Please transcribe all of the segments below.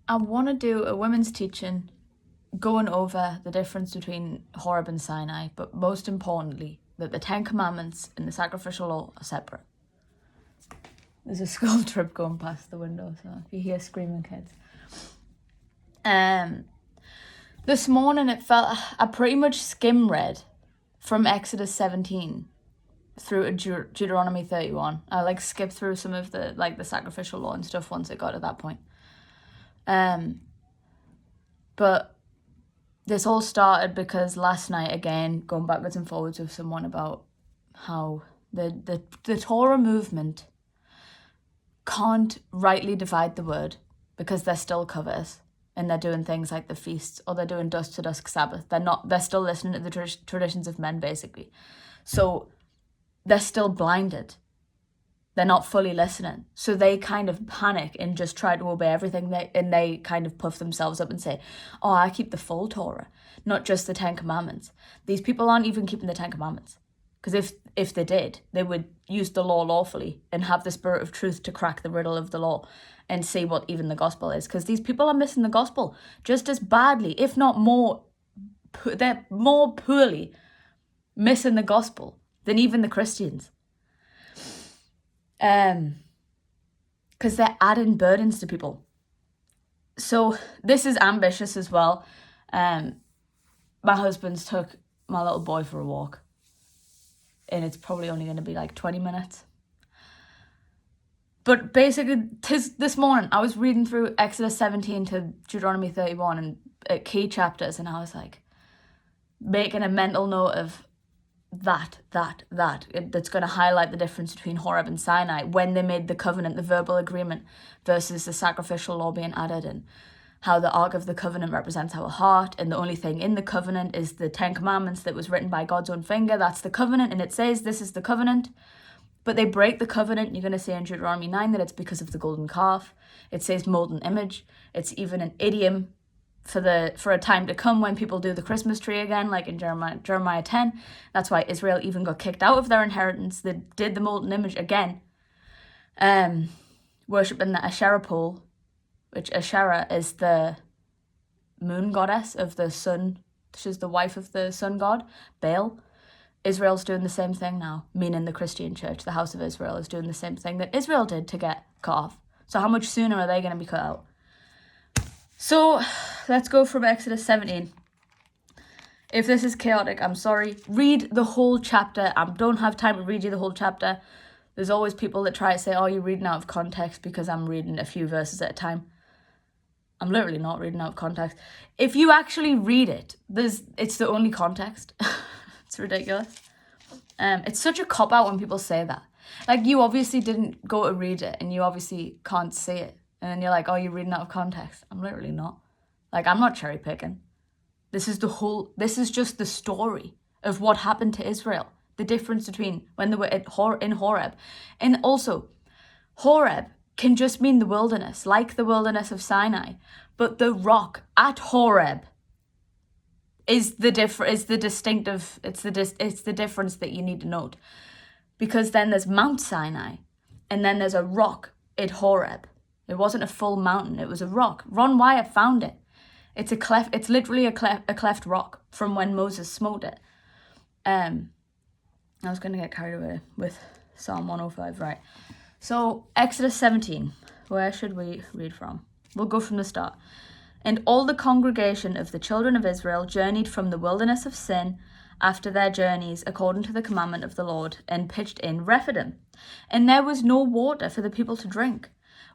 I want to do a women's teaching going over the difference between Horeb and Sinai, but most importantly, that the Ten Commandments and the Sacrificial Law are separate. There's a school trip going past the window, so if you hear screaming kids. This morning it felt, I pretty much skim read from Exodus 17 through to Deuteronomy 31. I skipped through some of the the sacrificial law and stuff once it got to that point. But this all started because last night, again, going backwards and forwards with someone about how the Torah movement can't rightly divide the word because they're still covetous and they're doing things like the feasts, or they're doing dusk to dusk Sabbath. They're still listening to the traditions of men, basically. So they're still blinded. They're not fully listening. So they kind of panic and just try to obey everything. And they kind of puff themselves up and say, oh, I keep the full Torah, not just the Ten Commandments. These people aren't even keeping the Ten Commandments. Because if they did, they would use the law lawfully and have the spirit of truth to crack the riddle of the law and see what even the gospel is. Because these people are missing the gospel just as badly, if not more. They're more poorly missing the gospel than even the Christians. Because they're adding burdens to people. So this is ambitious as well. My husband's took my little boy for a walk. And it's probably only going to be 20 minutes. But basically, this morning, I was reading through Exodus 17 to Deuteronomy 31 and key chapters, and I was making a mental note of that's going to highlight the difference between Horeb and Sinai when they made the covenant, the verbal agreement, versus the sacrificial law being added, and how the Ark of the Covenant represents our heart, and the only thing in the covenant is the Ten Commandments that was written by God's own finger. That's the covenant, and it says this is the covenant. But they break the covenant. You're going to see in Deuteronomy 9 that it's because of the golden calf. It says molten image. It's even an idiom for a time to come when people do the Christmas tree again, like in Jeremiah 10. That's why Israel even got kicked out of their inheritance. They did the molten image again, worshipping the Asherah pole, which Asherah is the moon goddess of the sun. She's the wife of the sun god, Baal. Israel's doing the same thing now, meaning the Christian church, the house of Israel, is doing the same thing that Israel did to get cut off. So how much sooner are they going to be cut out? So let's go from Exodus 17. If this is chaotic, I'm sorry. Read the whole chapter. I don't have time to read you the whole chapter. There's always people that try to say, oh, you're reading out of context because I'm reading a few verses at a time. I'm literally not reading out of context. If you actually read it, it's the only context. It's ridiculous. It's such a cop-out when people say that. You obviously didn't go to read it and you obviously can't see it. And then you're like, oh, you're reading out of context. I'm literally not. I'm not cherry picking. This is just the story of what happened to Israel. The difference between when they were in Horeb. And also, Horeb can just mean the wilderness, like the wilderness of Sinai. But the rock at Horeb is the difference that you need to note. Because then there's Mount Sinai, and then there's a rock at Horeb. It wasn't a full mountain, it was a rock. Ron Wyatt found it. It's a cleft. It's literally a cleft rock from when Moses smote it. I was going to get carried away with Psalm 105, right? So Exodus 17, where should we read from? We'll go from the start. And all the congregation of the children of Israel journeyed from the wilderness of Sin after their journeys according to the commandment of the Lord, and pitched in Rephidim. And there was no water for the people to drink.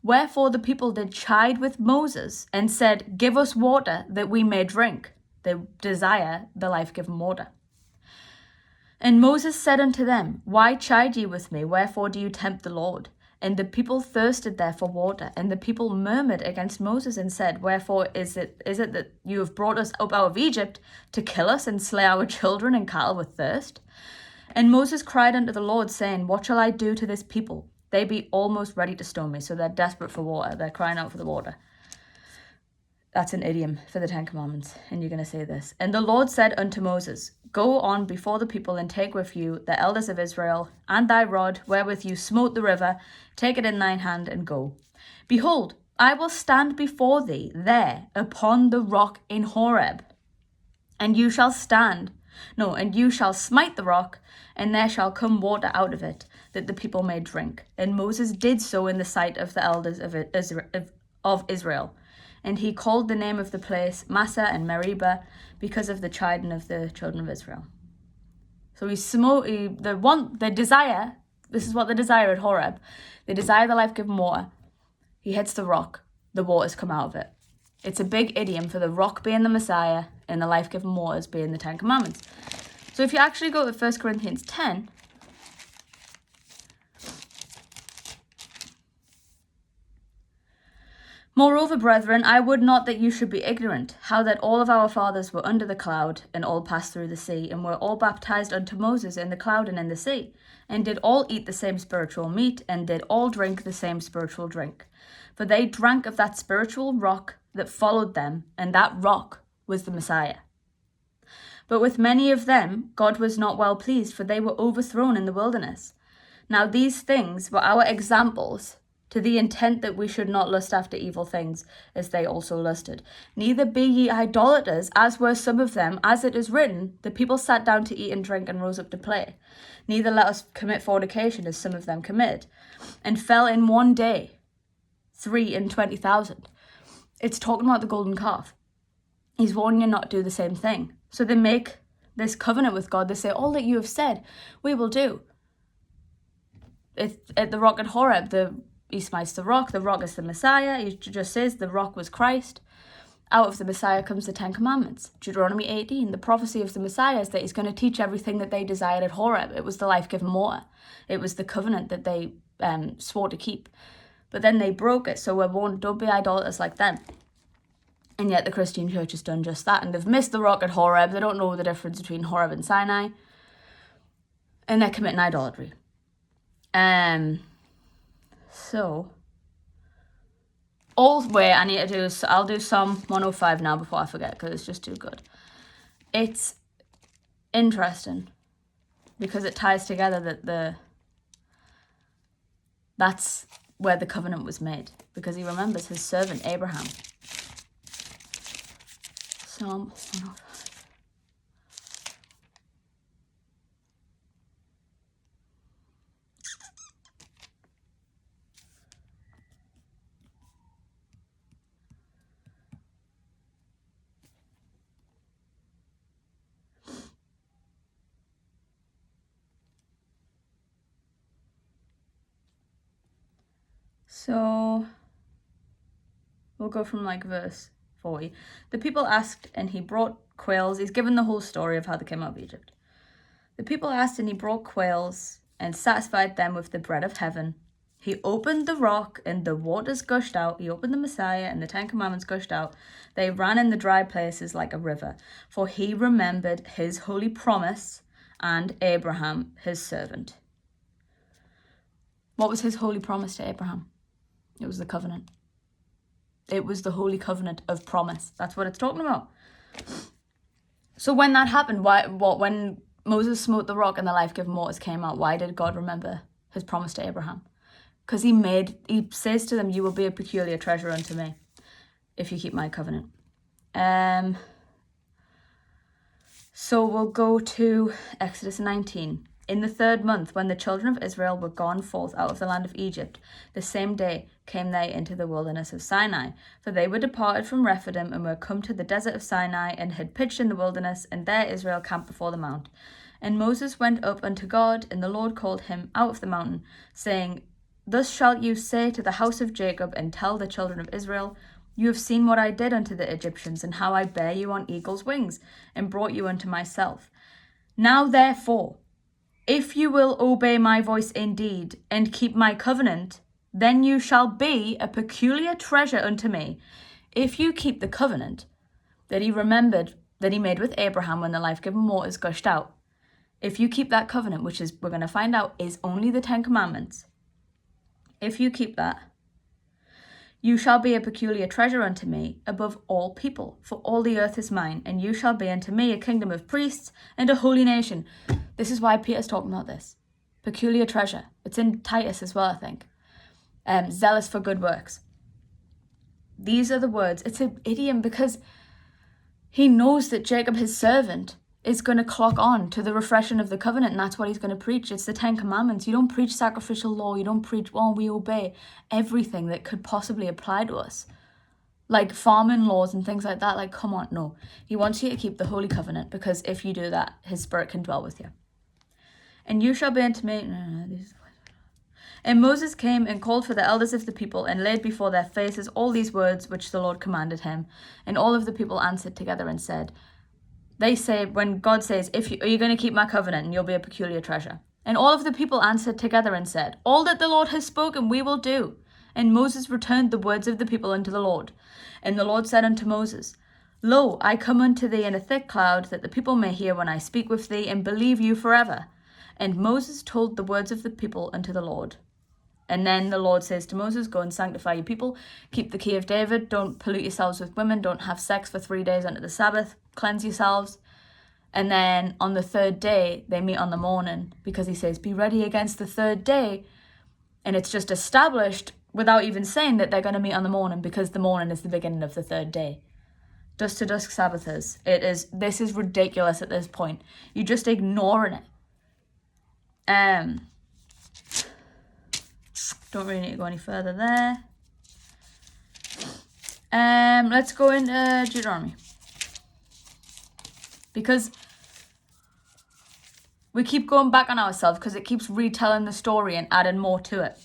Wherefore the people did chide with Moses, and said, give us water that we may drink. They desire the life-giving water. And Moses said unto them, why chide ye with me? Wherefore do you tempt the Lord? And the people thirsted there for water, and the people murmured against Moses and said, wherefore is it that you have brought us up out of Egypt to kill us and slay our children and cattle with thirst? And Moses cried unto the Lord, saying, what shall I do to this people? They be almost ready to stone me. So they're desperate for water. They're crying out for the water. That's an idiom for the Ten Commandments. And you're going to say this. And the Lord said unto Moses, go on before the people, and take with you the elders of Israel, and thy rod wherewith you smote the river, take it in thine hand, and go. Behold, I will stand before thee there upon the rock in Horeb, and you shall smite the rock, and there shall come water out of it, that the people may drink. And Moses did so in the sight of the elders of Israel. And he called the name of the place Massah and Meribah, because of the chiding of the children of Israel. So he smote the desire. This is what they desire at Horeb. They desire the life-giving water. He hits the rock. The waters come out of it. It's a big idiom for the rock being the Messiah and the life-giving waters being the Ten Commandments. So if you actually go to 1 Corinthians 10, moreover, brethren, I would not that you should be ignorant, how that all of our fathers were under the cloud, and all passed through the sea, and were all baptized unto Moses in the cloud and in the sea, and did all eat the same spiritual meat, and did all drink the same spiritual drink. For they drank of that spiritual rock that followed them, and that rock was the Messiah. But with many of them God was not well pleased, for they were overthrown in the wilderness. Now these things were our examples, to the intent that we should not lust after evil things, as they also lusted. Neither be ye idolaters, as were some of them, as it is written, the people sat down to eat and drink and rose up to play. Neither let us commit fornication, as some of them committed, and fell in one day 23,000. It's talking about the golden calf. He's warning you not to do the same thing. So they make this covenant with God. They say, all that you have said, we will do. At the rock at Horeb, he smites the rock. The rock is the Messiah. He just says the rock was Christ. Out of the Messiah comes the Ten Commandments. Deuteronomy 18, the prophecy of the Messiah is that he's going to teach everything that they desired at Horeb. It was the life-giving water. It was the covenant that they swore to keep. But then they broke it, so don't be idolaters like them. And yet the Christian church has done just that, and they've missed the rock at Horeb. They don't know the difference between Horeb and Sinai, and they're committing idolatry. So, all way I need to do is, I'll do Psalm 105 now before I forget, because it's just too good. It's interesting, because it ties together that that's where the covenant was made, because he remembers his servant Abraham. Psalm 105. So we'll go from verse 40. The people asked, and he brought quails. He's given the whole story of how they came out of Egypt. The people asked, and he brought quails and satisfied them with the bread of heaven. He opened the rock, and the waters gushed out. He opened the Messiah, and the Ten Commandments gushed out. They ran in the dry places like a river. For he remembered his holy promise and Abraham, his servant. What was his holy promise to Abraham? It was the covenant. It was the holy covenant of promise. That's what it's talking about. So when that happened, when Moses smote the rock and the life-giving waters came out, why did God remember his promise to Abraham? Because he says to them, you will be a peculiar treasure unto me if you keep my covenant. So we'll go to Exodus 19. In the 3rd month, when the children of Israel were gone forth out of the land of Egypt, the same day came they into the wilderness of Sinai. For they were departed from Rephidim, and were come to the desert of Sinai, and had pitched in the wilderness, and there Israel camped before the mount. And Moses went up unto God, and the Lord called him out of the mountain, saying, Thus shalt you say to the house of Jacob, and tell the children of Israel, You have seen what I did unto the Egyptians, and how I bare you on eagle's wings, and brought you unto myself. Now therefore, if you will obey my voice indeed, and keep my covenant, then you shall be a peculiar treasure unto me. If you keep the covenant that he remembered that he made with Abraham when the life-giving waters gushed out, if you keep that covenant, which is, we're going to find out, is only the 10 Commandments, if you keep that, you shall be a peculiar treasure unto me above all people, for all the earth is mine, and you shall be unto me a kingdom of priests and a holy nation. This is why Peter's talking about this. Peculiar treasure. It's in Titus as well, I think. Zealous for good works. These are the words. It's an idiom because he knows that Jacob, his servant, is going to clock on to the refreshing of the covenant, and that's what he's going to preach. It's the 10 Commandments. You don't preach sacrificial law. You don't preach, we obey everything that could possibly apply to us. Like farming laws and things like that. Like, come on, no. He wants you to keep the Holy Covenant, because if you do that, his Spirit can dwell with you. And you shall be unto me... And Moses came and called for the elders of the people and laid before their faces all these words which the Lord commanded him. And all of the people answered together and said, they say, when God says, are you going to keep my covenant and you'll be a peculiar treasure? And all of the people answered together and said, all that the Lord has spoken we will do. And Moses returned the words of the people unto the Lord. And the Lord said unto Moses, Lo, I come unto thee in a thick cloud, that the people may hear when I speak with thee, and believe you forever. And Moses told the words of the people unto the Lord. And then the Lord says to Moses, go and sanctify your people, keep the key of David, don't pollute yourselves with women, don't have sex for 3 days unto the Sabbath, cleanse yourselves. And then on the third day, they meet on the morning, because he says, be ready against the third day. And it's just established without even saying that they're going to meet on the morning, because the morning is the beginning of the third day. Dusk to dusk Sabbathers. This is ridiculous at this point. You're just ignoring it. Don't really need to go any further there. Let's go into Deuteronomy. Because we keep going back on ourselves, because it keeps retelling the story and adding more to it.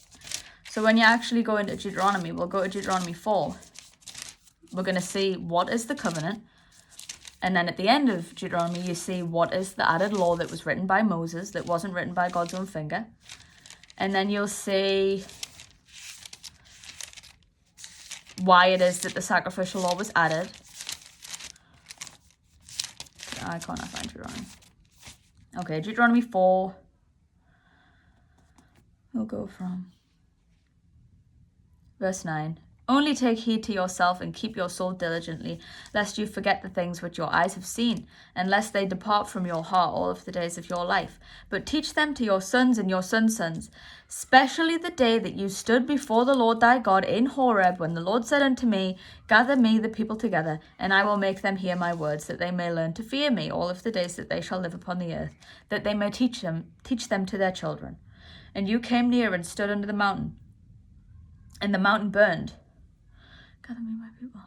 So when you actually go into Deuteronomy, we'll go to Deuteronomy 4. We're going to see what is the covenant. And then at the end of Deuteronomy, you see what is the added law that was written by Moses, that wasn't written by God's own finger. And then you'll see why it is that the sacrificial law was added. I can't find Deuteronomy. Okay, Deuteronomy 4. We'll go from verse 9. Only take heed to yourself and keep your soul diligently, lest you forget the things which your eyes have seen, and lest they depart from your heart all of the days of your life. But teach them to your sons and your sons' sons, specially the day that you stood before the Lord thy God in Horeb, when the Lord said unto me, gather me the people together, and I will make them hear my words, that they may learn to fear me all of the days that they shall live upon the earth, that they may teach them to their children. And you came near and stood under the mountain, and the mountain burned. Gather me, my people.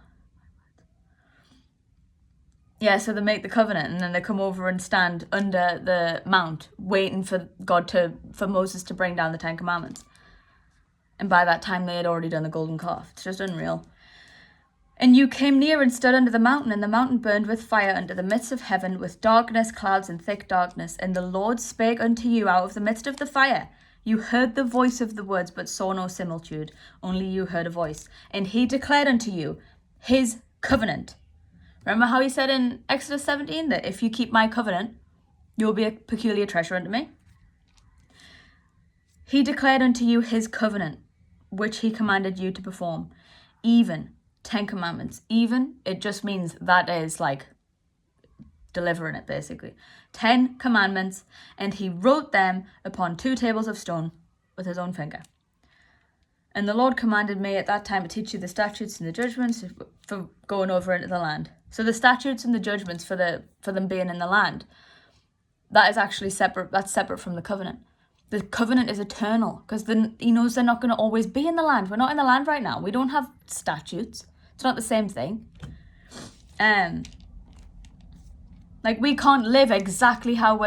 Yeah, so they make the covenant, and then they come over and stand under the mount, waiting for for Moses to bring down the 10 Commandments. And by that time, they had already done the golden calf. It's just unreal. And you came near and stood under the mountain, and the mountain burned with fire under the midst of heaven, with darkness, clouds, and thick darkness. And the Lord spake unto you out of the midst of the fire. You heard the voice of the words, but saw no similitude. Only you heard a voice. And he declared unto you his covenant. Remember how he said in Exodus 17 that if you keep my covenant, you will be a peculiar treasure unto me? He declared unto you his covenant, which he commanded you to perform. Even 10 commandments. Even, it just means that is like delivering it, basically. 10 commandments, and he wrote them upon 2 tables of stone with his own finger. And the Lord commanded me at that time to teach you the statutes and the judgments for going over into the land. So the statutes and the judgments for them being in the land, that is actually separate. That's separate from the covenant. The covenant is eternal, because he knows they're not going to always be in the land. We're not in the land right now. We don't have statutes. It's not the same thing. Like, we can't live exactly how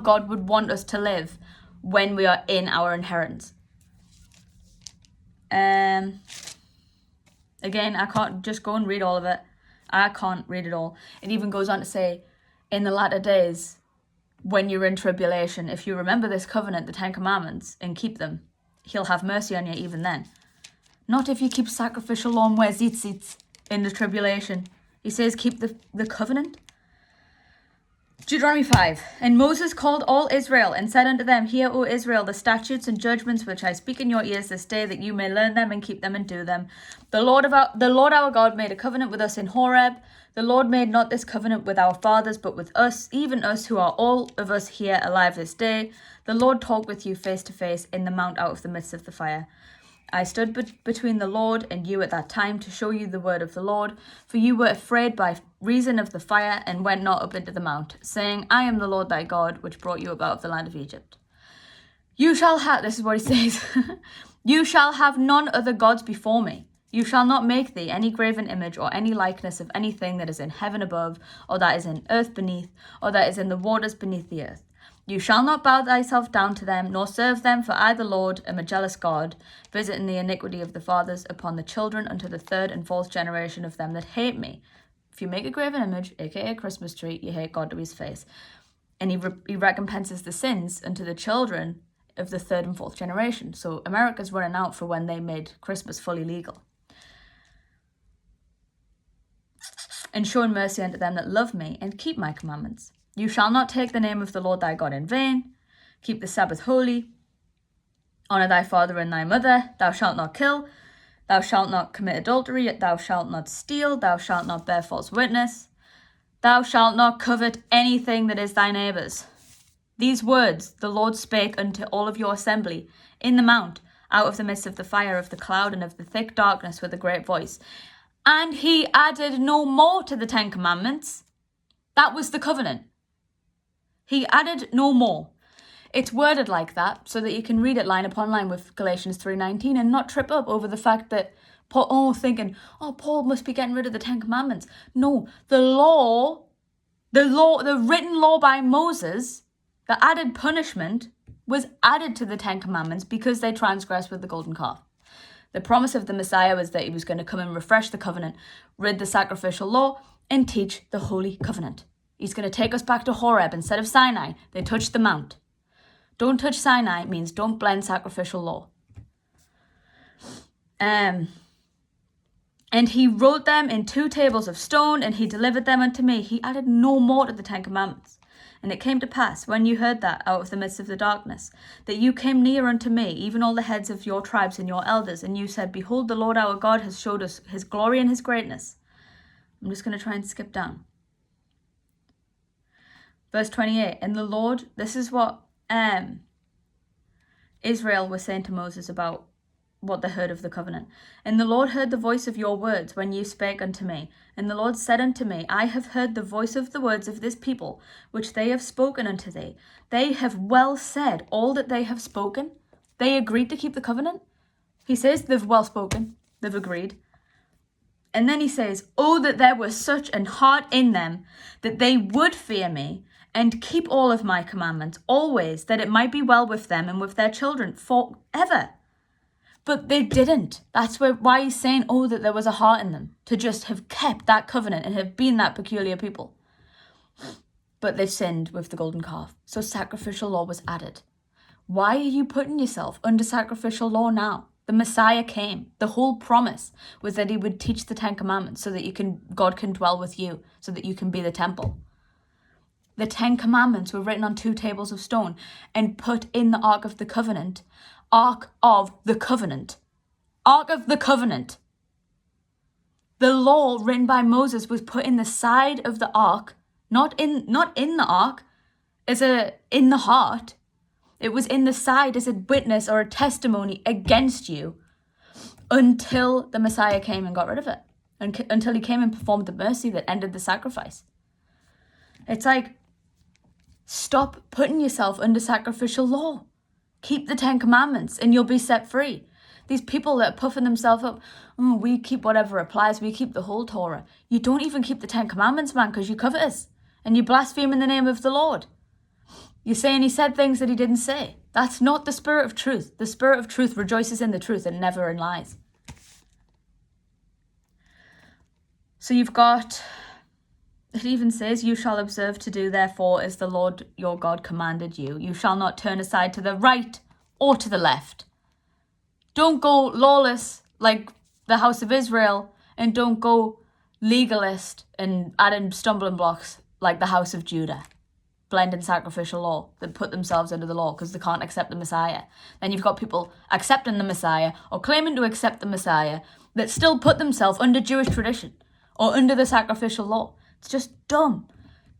God would want us to live when we are in our inheritance. Again, I can't just go and read all of it. I can't read it all. It even goes on to say, in the latter days, when you're in tribulation, if you remember this covenant, the 10 Commandments, and keep them, he'll have mercy on you even then. Not if you keep sacrificial law and wear tzitzits in the tribulation. He says keep the covenant. Deuteronomy 5. And Moses called all Israel and said unto them, Hear, O Israel, the statutes and judgments which I speak in your ears this day, that you may learn them and keep them and do them. The Lord our God made a covenant with us in Horeb. The Lord made not this covenant with our fathers, but with us, even us who are all of us here alive this day. The Lord talked with you face to face in the mount out of the midst of the fire. I stood between the Lord and you at that time to show you the word of the Lord, for you were afraid by reason of the fire and went not up into the mount, saying, I am the Lord thy God, which brought you up out of the land of Egypt. You shall have, this is what he says, you shall have none other gods before me. You shall not make thee any graven image or any likeness of anything that is in heaven above, or that is in earth beneath, or that is in the waters beneath the earth. You shall not bow thyself down to them, nor serve them, for I the Lord am a jealous God, visiting the iniquity of the fathers upon the children unto the third and fourth generation of them that hate me. If you make a graven image, aka a Christmas tree, you hate God to his face. And he recompenses the sins unto the children of the third and fourth generation. So America's running out for when they made Christmas fully legal. And showing mercy unto them that love me and keep my commandments. You shall not take the name of the Lord thy God in vain. Keep the Sabbath holy. Honour thy father and thy mother. Thou shalt not kill. Thou shalt not commit adultery. Thou shalt not steal. Thou shalt not bear false witness. Thou shalt not covet anything that is thy neighbour's. These words the Lord spake unto all of your assembly in the mount, out of the midst of the fire, of the cloud, and of the thick darkness with a great voice. And he added no more to the 10 Commandments. That was the covenant. He added no more. It's worded like that so that you can read it line upon line with Galatians 3:19 and not trip up over the fact that Paul, thinking, Paul must be getting rid of the 10 Commandments. No, the written law by Moses, the added punishment was added to the 10 Commandments because they transgressed with the golden calf. The promise of the Messiah was that he was going to come and refresh the covenant, rid the sacrificial law, and teach the holy covenant. He's going to take us back to Horeb instead of Sinai. They touched the mount. Don't touch Sinai means don't blend sacrificial law. And he wrote them in 2 tables of stone, and he delivered them unto me. He added no more to the 10 Commandments. And it came to pass, when you heard that out of the midst of the darkness, that you came near unto me, even all the heads of your tribes and your elders, and you said, Behold, the Lord our God has showed us his glory and his greatness. I'm just going to try and skip down. Verse 28, and the Lord, this is what Israel was saying to Moses about what they heard of the covenant. And the Lord heard the voice of your words when you spake unto me. And the Lord said unto me, I have heard the voice of the words of this people, which they have spoken unto thee. They have well said all that they have spoken. They agreed to keep the covenant. He says they've well spoken. They've agreed. And then he says, oh, that there was such an heart in them, that they would fear me, and keep all of my commandments always, that it might be well with them and with their children forever. But they didn't. That's why he's saying, oh, that there was a heart in them to just have kept that covenant and have been that peculiar people. But they sinned with the golden calf. So sacrificial law was added. Why are you putting yourself under sacrificial law now? The Messiah came. The whole promise was that he would teach the 10 Commandments so that God can dwell with you, so that you can be the temple. The 10 Commandments were written on 2 tables of stone and put in the Ark of the Covenant. Ark of the Covenant. Ark of the Covenant. The law written by Moses was put in the side of the Ark, not in the Ark, in the heart. It was in the side as a witness or a testimony against you until the Messiah came and got rid of it. Until he came and performed the mercy that ended the sacrifice. It's like, stop putting yourself under sacrificial law. Keep the 10 Commandments and you'll be set free. These people that are puffing themselves up, we keep whatever applies, we keep the whole Torah. You don't even keep the 10 Commandments, man, because you covetous and you blaspheme in the name of the Lord. You're saying he said things that he didn't say. That's not the spirit of truth. The spirit of truth rejoices in the truth and never in lies. So you've got, it even says, you shall observe to do therefore as the Lord your God commanded you. You shall not turn aside to the right or to the left. Don't go lawless like the house of Israel, and don't go legalist and adding stumbling blocks like the house of Judah. Blending sacrificial law that put themselves under the law because they can't accept the Messiah. Then you've got people accepting the Messiah or claiming to accept the Messiah that still put themselves under Jewish tradition or under the sacrificial law. It's just dumb.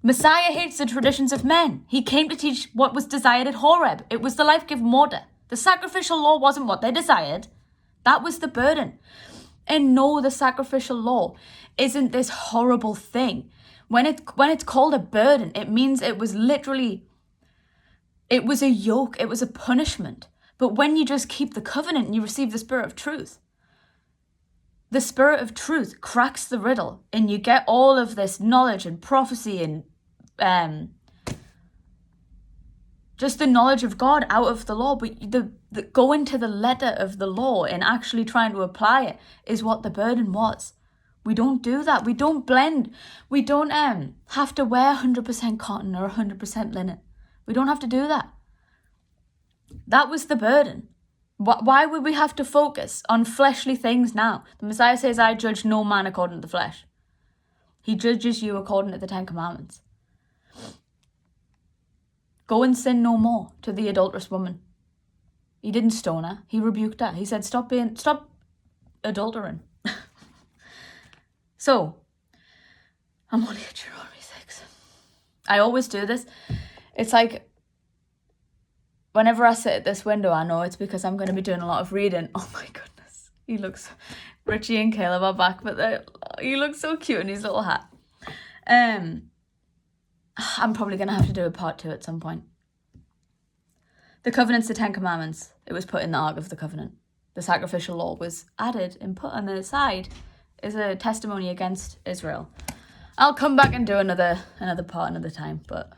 Messiah hates the traditions of men. He came to teach what was desired at Horeb. It was the life-giving water. The sacrificial law wasn't what they desired. That was the burden. And no, the sacrificial law isn't this horrible thing. When it's called a burden, it means it was literally, it was a yoke, it was a punishment. But when you just keep the covenant and you receive the Spirit of truth, the Spirit of truth cracks the riddle and you get all of this knowledge and prophecy and just the knowledge of God out of the law. But the going to the letter of the law and actually trying to apply it is what the burden was. We don't do that. We don't blend. We don't have to wear 100% cotton or 100% linen. We don't have to do that. That was the burden. Why would we have to focus on fleshly things now? The Messiah says, I judge no man according to the flesh. He judges you according to the 10 Commandments. Go and sin no more to the adulterous woman. He didn't stone her. He rebuked her. He said, stop adultering. So, I'm only at Deuteronomy 6. I always do this. It's like, whenever I sit at this window, I know it's because I'm going to be doing a lot of reading. Oh my goodness. Richie and Caleb are back, but he looks so cute in his little hat. I'm probably going to have to do a part 2 at some point. The covenant's the 10 Commandments. It was put in the Ark of the Covenant. The sacrificial law was added and put on the side as a testimony against Israel. I'll come back and do another part another time, but